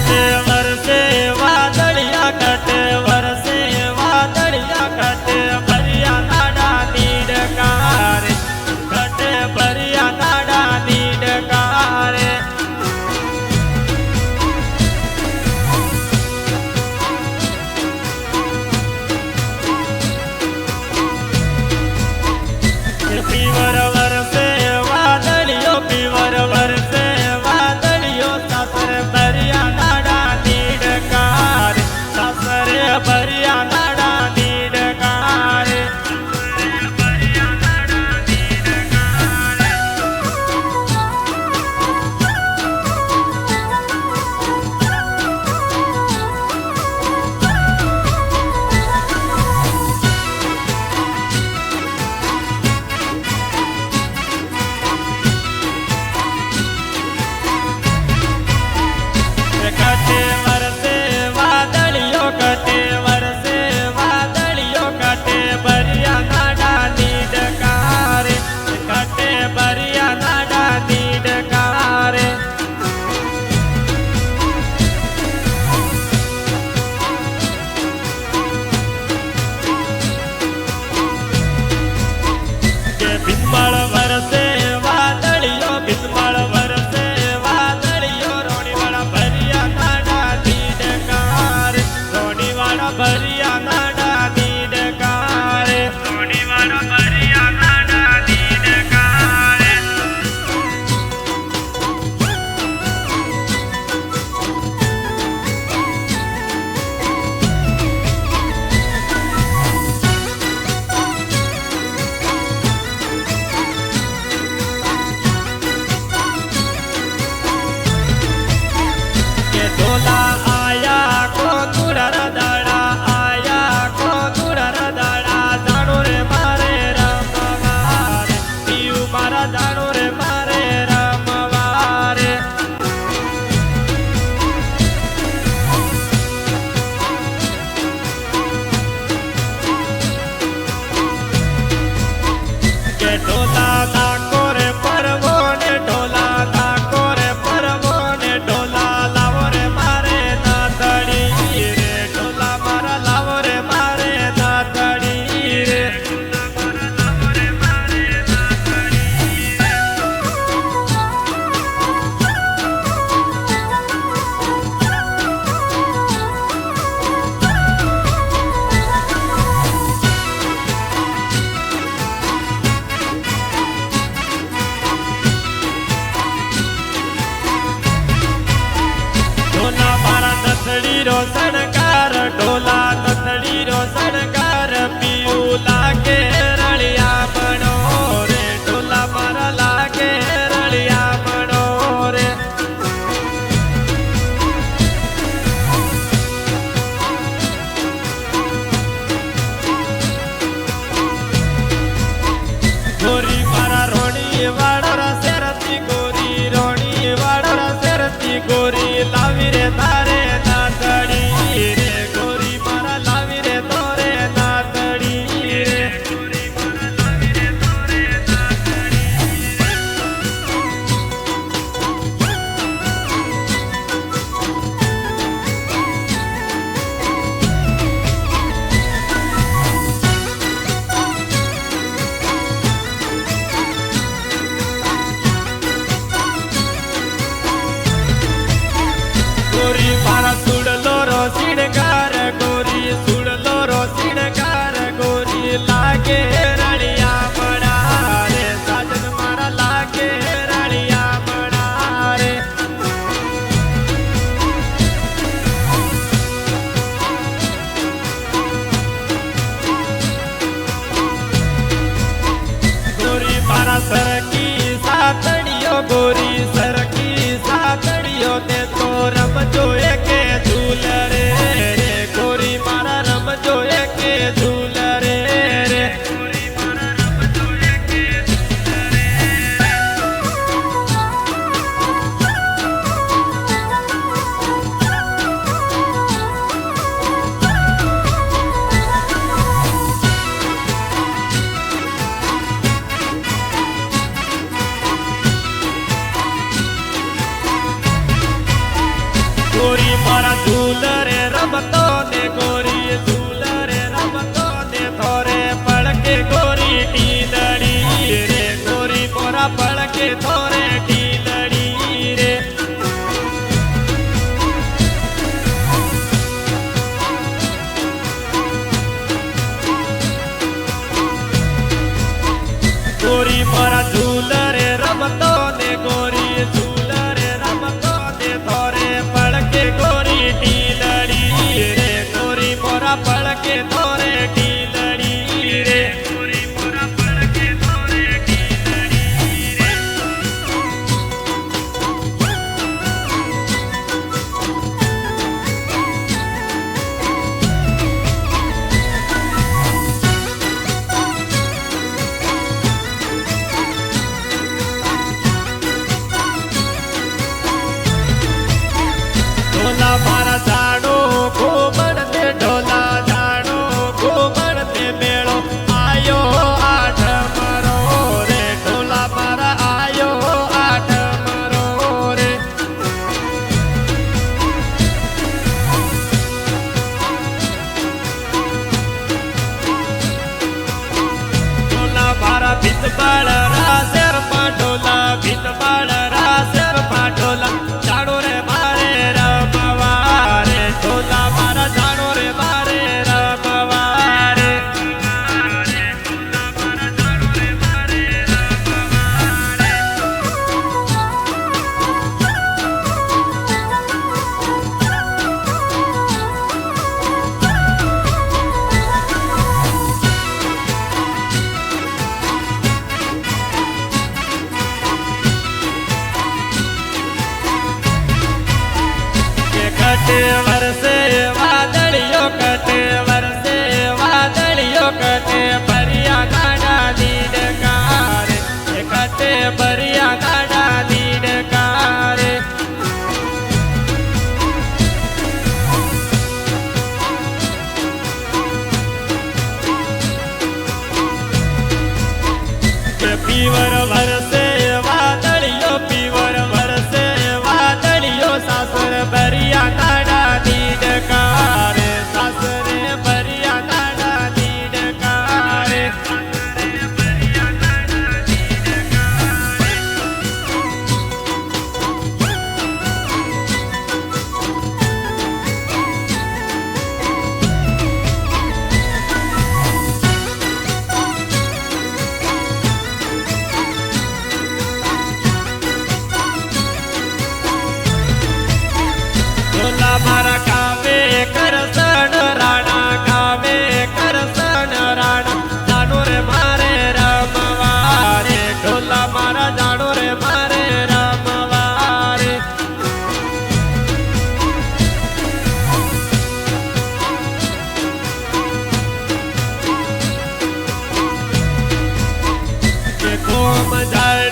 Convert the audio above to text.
कटे वरसे वादळिया कटे वरसे वादळिया कटे भरिया नाडा नीडकार कटे भरिया नाडा नीडकार पीवर वरसे वादळियो पीवर वरसे वादळियो सासर भरिया नाडा नीडकार सासर भरिया नाडा नीडकार कटे वरसे वादळियो कटे वरसे वादळियो कटे भरिया नाडा नीडकार कटे भरिया नाडा नीडकार बिस्मळ वरसे वादळियो बिस्मळ वरसे वादळियो रोणीवाडा भरिया नाडा नीडकार रोणीवाडा भरिया नाडा नीडकार रोणीवाडा भरिया नाडा नीडकार के ढोला आया को तुरर दाड़ा आया को तुरर दाड़ा जाणो रे मारे रमवार पीयू मारा जाणो रे मारे रमवार के ढोला नाको रे परवो ने ढोला नाको रे परवो ने ढोला लावो रे मारे नाथड़ी रे ढोला मारा लावो रे मारे नाथड़ी रे ढोला मारा नथड़ी रो सणकार ढोला नथड़ी रो सणकार पीयू लागे रळिया बनो रे ढोला मारा लागे रळिया बनो रे गोरी मारा रोणी वाडरा सेरती गोरी रोणी वाडरा सेरती गोरी लावी रे तारे नाथड़ी रे गोरी मारा लावी रे तोरे नाथड़ी रे गोरी मारा सुडलो रो सिणगार गोरी सुडलो रो सिणगार गोरी लागे रळिया बणा रे साजन मारा लागे रळिया बणा रे गोरी मारा सरकी सातड़ियो गोरी सरकी सातड़ियो ते तो रमजो एके झूल रे रे गोरी मारा रमजो एके झूल रे रे ભીતબાળ રાસેર પાટોલા ભીતબાળ રાસેર પાટોલા જાણો રે મારે રમવા રે ઢોલા મારા જાણો રે મારે રમવા રે કટે વરસે વાદળિયો કટે વરસે વાદળિયો કટે ભર્યા ગાડા લીડકારે કટે ભર્યા ગાડા લીડકારે પીવર વરસે વાદળિયો પીવર વરસે વાદળિયો સાસર ભર્યા ગાડા લીડકારે સાસરે ભર્યા ગાડા લીડકારે ઢોલા મારા કાવે કરસન રાણા કાવે કરસન રાણા જાણો રે મારે રમવા રે ઢોલા મારા જાણો રે મારે રમવા રે કોમ જાય